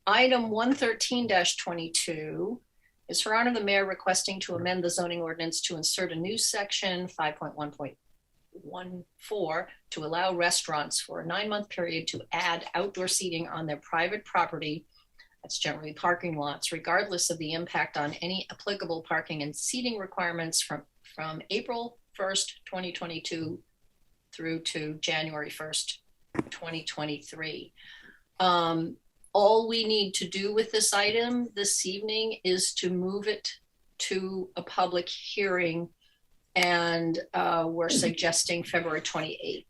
Item 113-22 is Her Honor the Mayor requesting to amend the zoning ordinance to insert a new section 5.1.14 to allow restaurants for a 9-month period to add outdoor seating on their private property, that's generally parking lots, regardless of the impact on any applicable parking and seating requirements from April 1st, 2022 through to January 1st, 2023. All we need to do with this item this evening is to move it to a public hearing, and we're suggesting February 28th.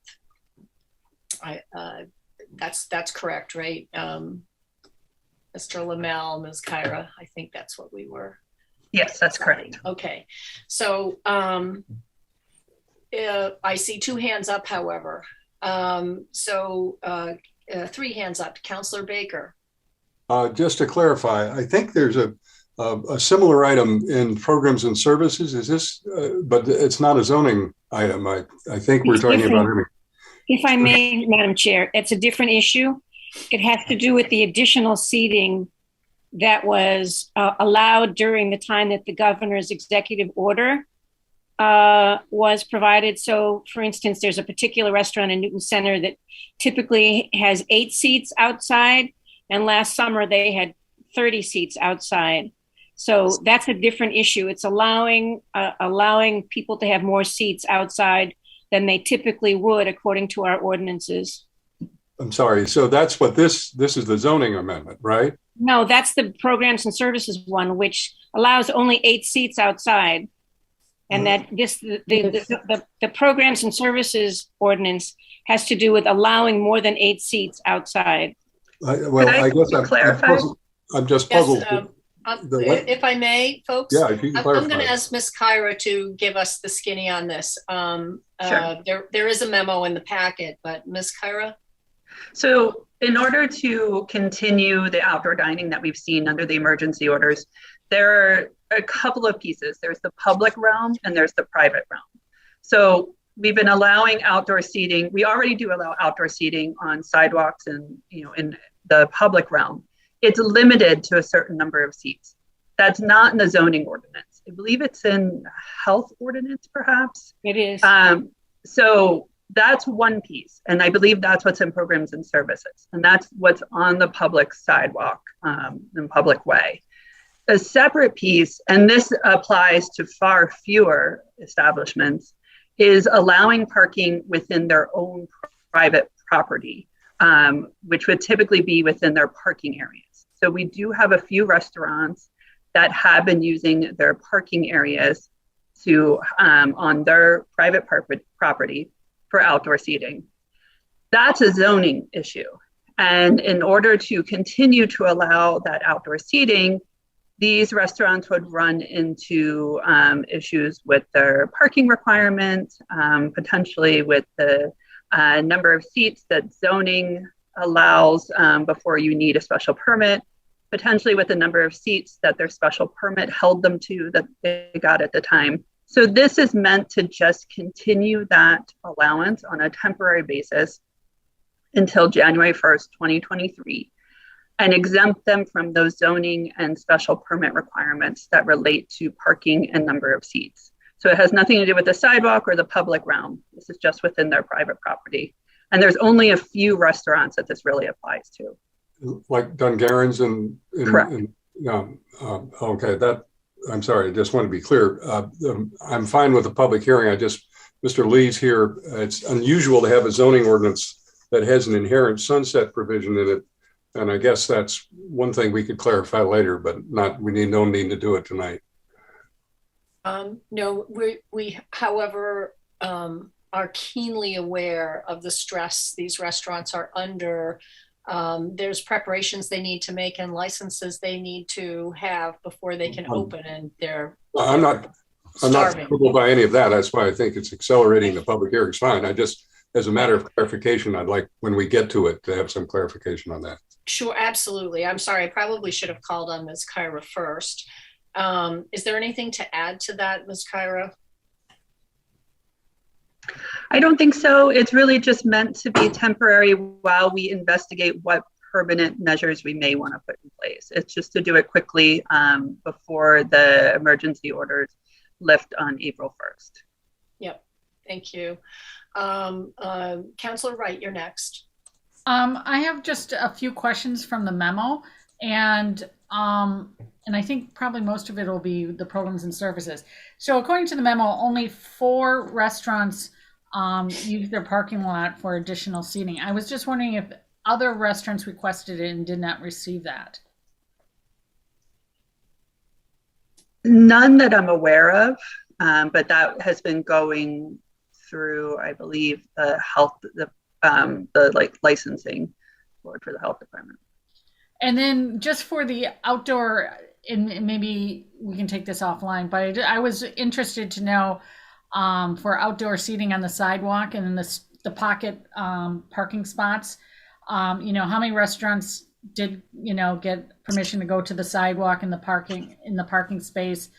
That's correct, right? Mr. Lamel, Ms. Kyra, I think that's what we were. Yes, that's correct. Okay, so I see 2 hands up, however. 3 hands up. Councilor Baker. Just to clarify, I think there's a similar item in programs and services. Is this, but it's not a zoning item. I think we're talking about. If I may, Madam Chair, it's a different issue. It has to do with the additional seating that was allowed during the time that the governor's executive order was provided. So, for instance, there's a particular restaurant in Newton Center that typically has 8 seats outside, and last summer they had 30 seats outside. So that's a different issue. It's allowing people to have more seats outside than they typically would according to our ordinances. I'm sorry. So that's what this is, the zoning amendment, right? No, that's the programs and services one, which allows only 8 seats outside. And that the programs and services ordinance has to do with allowing more than 8 seats outside. I guess I'm just puzzled. Yes, if I may, folks, yeah, if you can clarify. I'm going to ask Ms. Kyra to give us the skinny on this. Sure. There is a memo in the packet, but Ms. Kyra? So in order to continue the outdoor dining that we've seen under the emergency orders, there are a couple of pieces. There's the public realm and there's the private realm. So we've been allowing outdoor seating. We already do allow outdoor seating on sidewalks and, in the public realm. It's limited to a certain number of seats. That's not in the zoning ordinance. I believe it's in health ordinance, perhaps. It is. So that's one piece. And I believe that's what's in programs and services. And that's what's on the public sidewalk and public way. A separate piece, and this applies to far fewer establishments, is allowing parking within their own private property, which would typically be within their parking areas. So we do have a few restaurants that have been using their parking areas to on their private property for outdoor seating. That's a zoning issue. And in order to continue to allow that outdoor seating, these restaurants would run into issues with their parking requirements, potentially with the number of seats that zoning allows before you need a special permit, potentially with the number of seats that their special permit held them to that they got at the time. So this is meant to just continue that allowance on a temporary basis until January 1st, 2023. And exempt them from those zoning and special permit requirements that relate to parking and number of seats. So it has nothing to do with the sidewalk or the public realm. This is just within their private property. And there's only a few restaurants that this really applies to. Like Dungarron's and correct. Okay, I'm sorry, I just want to be clear. I'm fine with the public hearing. Mr. Lee's here. It's unusual to have a zoning ordinance that has an inherent sunset provision in it. And I guess that's one thing we could clarify later, but we don't need to do it tonight. No, we however, are keenly aware of the stress these restaurants are under. There's preparations they need to make and licenses they need to have before they can open, and I'm not troubled by any of that. That's why I think it's accelerating the public hearing is fine. I just, as a matter of clarification, I'd like, when we get to it, to have some clarification on that. Sure, absolutely. I'm sorry, I probably should have called on Ms. Kyra first. Is there anything to add to that, Ms. Kyra? I don't think so. It's really just meant to be temporary while we investigate what permanent measures we may want to put in It's just to do it quickly before the emergency orders lift on April 1st. Yep. Thank you. Councilor Wright, you're next. I have just a few questions from the memo, and I think probably most of it will be the programs and services. So according to the memo, only 4 restaurants use their parking lot for additional seating. I was just wondering if other restaurants requested it and did not receive that. None that I'm aware of, but that has been going through, I believe, the health, the licensing board for the health department. And then just for the outdoor, and maybe we can take this offline, but I was interested to know for outdoor seating on the sidewalk and in the pocket parking spots, how many restaurants did, get permission to go to the sidewalk and the parking space,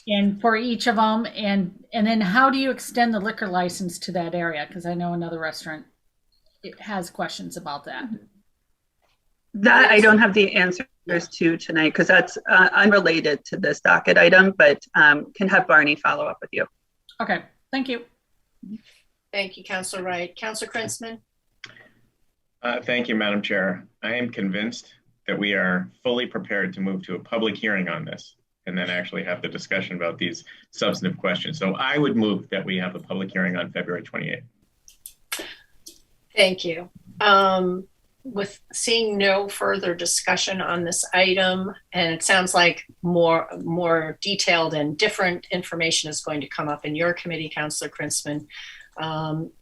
and for each of them, and then how do you extend the liquor license to that area? Because I know another restaurant has questions about that. That I don't have the answers to tonight because that's unrelated to this docket item, but can have Barney follow up with you. Okay, thank you. Thank you, Councilor Wright. Councilor Krinsman? Thank you, Madam Chair. I am convinced that we are fully prepared to move to a public hearing on this and then actually have the discussion about these substantive questions. So I would move that we have a public hearing on February 28th. Thank you. With seeing no further discussion on this item, and it sounds like more detailed and different information is going to come up in your committee, Councilor Krinsman,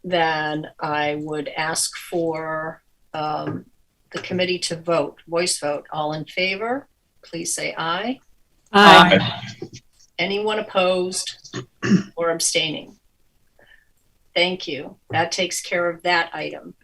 then I would ask for the committee to vote, voice vote. All in favor, please say aye. Aye. Anyone opposed or abstaining? Thank you. That takes care of that item.